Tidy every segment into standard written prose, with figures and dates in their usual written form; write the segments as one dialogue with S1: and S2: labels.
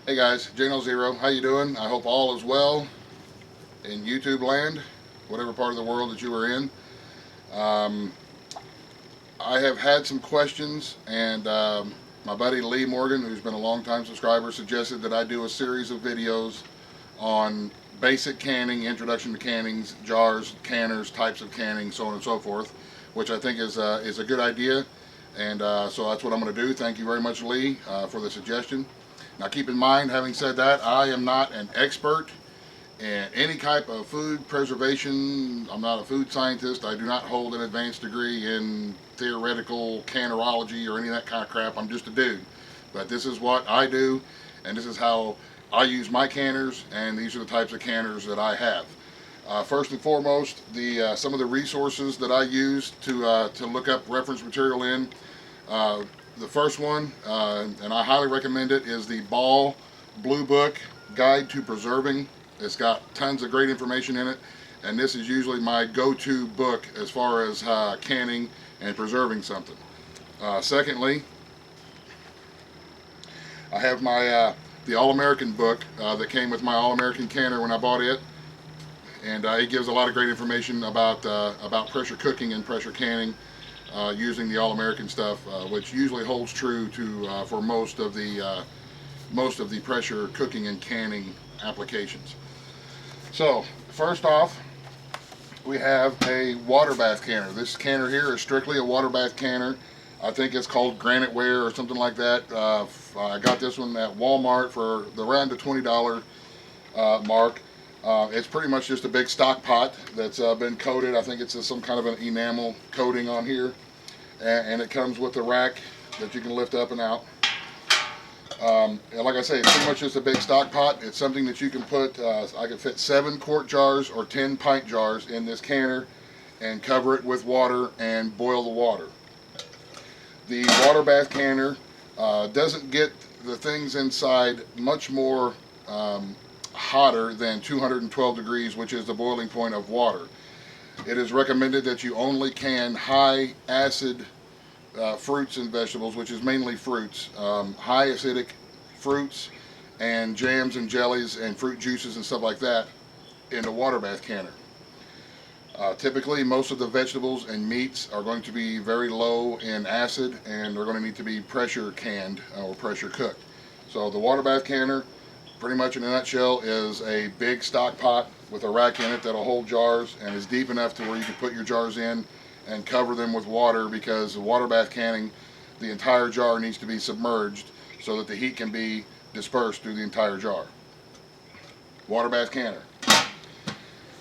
S1: Hey guys, Jano0, how you doing? I hope all is well in YouTube land, whatever part of the world that you are in. Um, I have had some questions, and my buddy Lee Morgan, who's been a long-time subscriber, suggested that I do a series of videos on basic canning, introduction to cannings, jars, canners, types of canning, so on and so forth, which I think is a good idea, and so that's what I'm going to do. Thank you very much, Lee, for the suggestion. Now, keep in mind, having said that, I am not an expert in any type of food preservation. I'm not a food scientist. I do not hold an advanced degree in theoretical cannerology or any of that kind of crap. I'm just a dude. But this is what I do, and this is how I use my canners, and these are the types of canners that I have. First and foremost, the some of the resources that I use to look up reference material in. Uh, the first one, and I highly recommend it, is the Ball Blue Book Guide to Preserving. It's got tons of great information in it, and this is usually my go-to book as far as canning and preserving something. Secondly, I have my the All-American book that came with my All-American canner when I bought it, and it gives a lot of great information about pressure cooking and pressure canning. Using the All-American stuff, which usually holds true to for most of the pressure cooking and canning applications. So first off, we have a water bath canner. This canner here is strictly a water bath canner. I think it's called Granite Ware or something like that. I got this one at Walmart for around the $20 mark. It's pretty much just a big stock pot that's been coated. I think it's some kind of an enamel coating on here, and it comes with a rack that you can lift up and out. And like I say, it's pretty much just a big stock pot. It's something that you can put, I could fit 7 quart jars or 10 pint jars in this canner and cover it with water and boil the water. The water bath canner doesn't get the things inside much more hotter than 212 degrees, which is the boiling point of water. It is recommended that you only can high acid fruits and vegetables, which is mainly fruits, high acidic fruits and jams and jellies and fruit juices and stuff like that in the water bath canner. Typically, most of the vegetables and meats are going to be very low in acid, and they're going to need to be pressure canned or pressure cooked. So the water bath canner, pretty much in a nutshell, is a big stock pot with a rack in it that'll hold jars and is deep enough to where you can put your jars in and cover them with water, because the water bath canning, the entire jar needs to be submerged so that the heat can be dispersed through the entire jar. Water bath canner.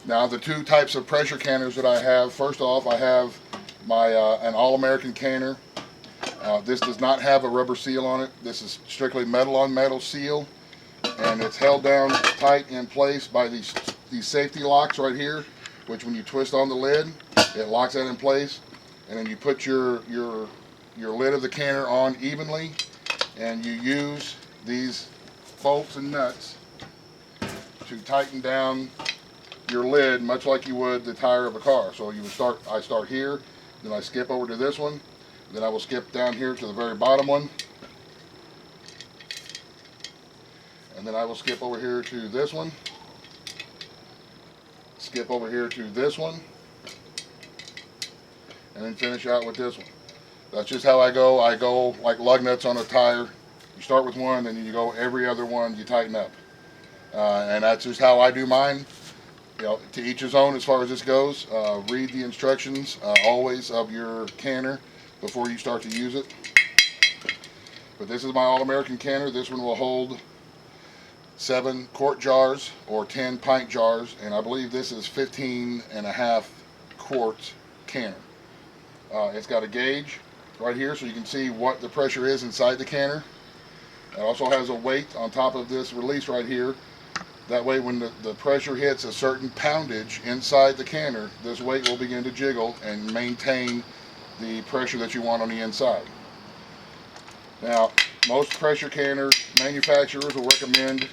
S1: Now, the two types of pressure canners that I have, first off, I have my an All-American canner. This does not have a rubber seal on it. This is strictly metal on metal seal, and it's held down tight in place by these safety locks right here, which when you twist on the lid, it locks that in place, and then you put your lid of the canner on evenly, and you use these bolts and nuts to tighten down your lid, much like you would the tire of a car. So you would I start here, then I skip over to this one, then I will skip down here to the very bottom one, and then I will skip over here to this one, skip over here to this one, and then finish out with this one. That's just how I go. I go like lug nuts on a tire. You start with one, and then you go every other one, you tighten up. And that's just how I do mine. You know, to each his own as far as this goes. Read the instructions always of your canner before you start to use it. But this is my All-American canner. This one will hold 7 quart jars or 10 pint jars, and I believe this is 15.5 quart canner. It's got a gauge right here so you can see what the pressure is inside the canner. It also has a weight on top of this release right here. That way, when the pressure hits a certain poundage inside the canner, this weight will begin to jiggle and maintain the pressure that you want on the inside. Now, most pressure canner manufacturers will recommend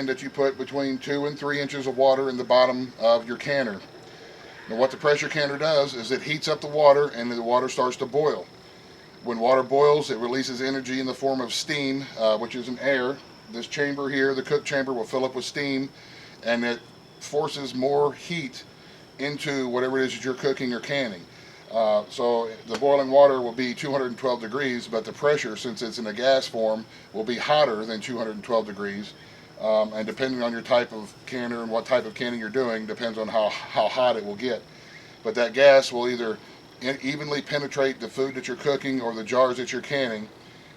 S1: that you put between 2 and 3 inches of water in the bottom of your canner. Now, what the pressure canner does is it heats up the water, and the water starts to boil. When water boils, it releases energy in the form of steam, which is an air. This chamber here, the cook chamber, will fill up with steam, and it forces more heat into whatever it is that you're cooking or canning. So the boiling water will be 212 degrees, but the pressure, since it's in a gas form, will be hotter than 212 degrees. And depending on your type of canner and what type of canning you're doing, depends on how hot it will get. But that gas will either evenly penetrate the food that you're cooking or the jars that you're canning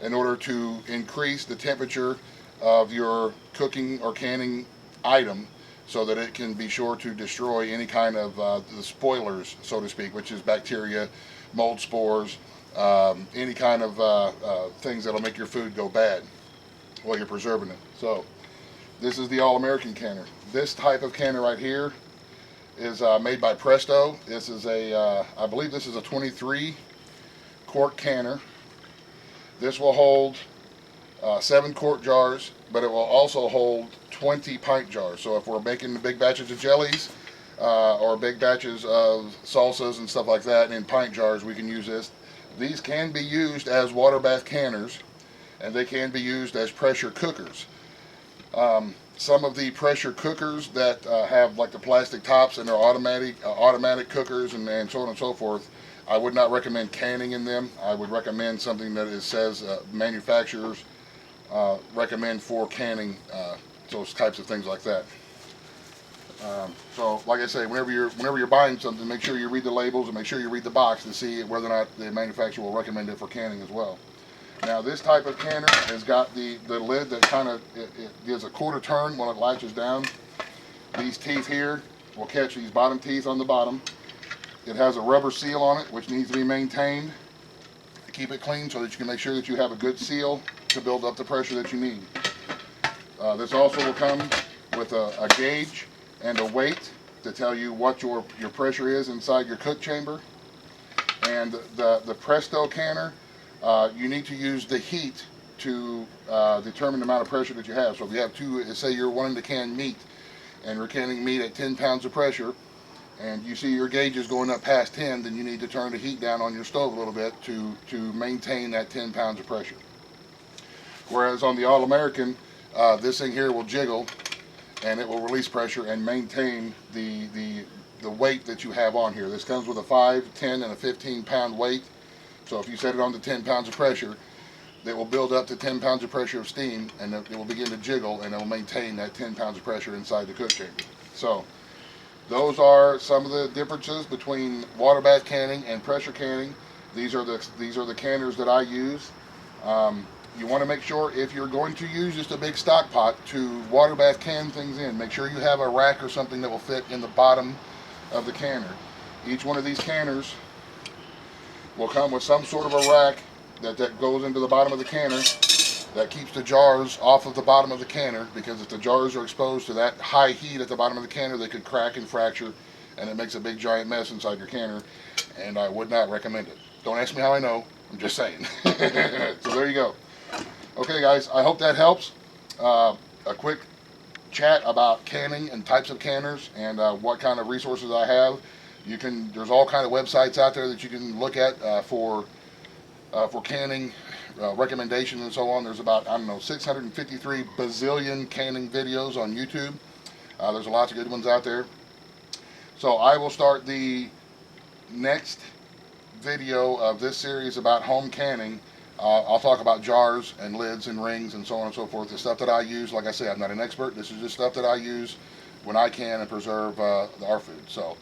S1: in order to increase the temperature of your cooking or canning item, so that it can be sure to destroy any kind of the spoilers, so to speak, which is bacteria, mold spores, any kind of things that'll make your food go bad while you're preserving it. So this is the All-American canner. This type of canner right here is made by Presto. This is a, I believe this is a 23 quart canner. This will hold 7 quart jars, but it will also hold 20 pint jars. So if we're making big batches of jellies or big batches of salsas and stuff like that in pint jars, we can use this. These can be used as water bath canners, and they can be used as pressure cookers. Some of the pressure cookers that have like the plastic tops and they're automatic cookers and so on and so forth, I would not recommend canning in them. I would recommend something that says manufacturers recommend for canning, those types of things like that. So like I say, whenever you're buying something, make sure you read the labels and make sure you read the box to see whether or not the manufacturer will recommend it for canning as well. Now this type of canner has got the lid that kind of, it gives a quarter turn when it latches down. These teeth here will catch these bottom teeth on the bottom. It has a rubber seal on it, which needs to be maintained to keep it clean, so that you can make sure that you have a good seal to build up the pressure that you need. This also will come with a gauge and a weight to tell you what your pressure is inside your cook chamber. And the Presto canner, you need to use the heat to determine the amount of pressure that you have. So if you have say you're wanting to can meat, and we're canning meat at 10 pounds of pressure, and you see your gauge is going up past 10, then you need to turn the heat down on your stove a little bit to maintain that 10 pounds of pressure. Whereas on the All-American, this thing here will jiggle, and it will release pressure and maintain the weight that you have on here. This comes with a 5, 10, and a 15 pound weight. So if you set it on to 10 pounds of pressure, it will build up to 10 pounds of pressure of steam, and it will begin to jiggle, and it will maintain that 10 pounds of pressure inside the cook chamber. So those are some of the differences between water bath canning and pressure canning. These are the canners that I use. You want to make sure, if you're going to use just a big stock pot to water bath can things in, make sure you have a rack or something that will fit in the bottom of the canner. Each one of these canners will come with some sort of a rack that goes into the bottom of the canner that keeps the jars off of the bottom of the canner, because if the jars are exposed to that high heat at the bottom of the canner, they could crack and fracture, and it makes a big giant mess inside your canner, and I would not recommend it. Don't ask me how I know, I'm just saying. So there you go. Okay guys, I hope that helps. A quick chat about canning and types of canners and what kind of resources I have. There's all kind of websites out there that you can look at for canning recommendations and so on. There's about, 653 bazillion canning videos on YouTube. There's lots of good ones out there. So I will start the next video of this series about home canning. I'll talk about jars and lids and rings and so on and so forth. The stuff that I use, like I say, I'm not an expert. This is just stuff that I use when I can and preserve our food. So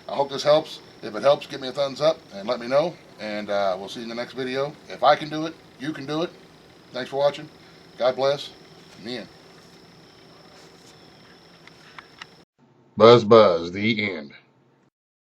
S1: I hope this helps. If it helps, give me a thumbs up and let me know. And we'll see you in the next video. If I can do it, you can do it. Thanks for watching. God bless. The end. Buzz, buzz. The end.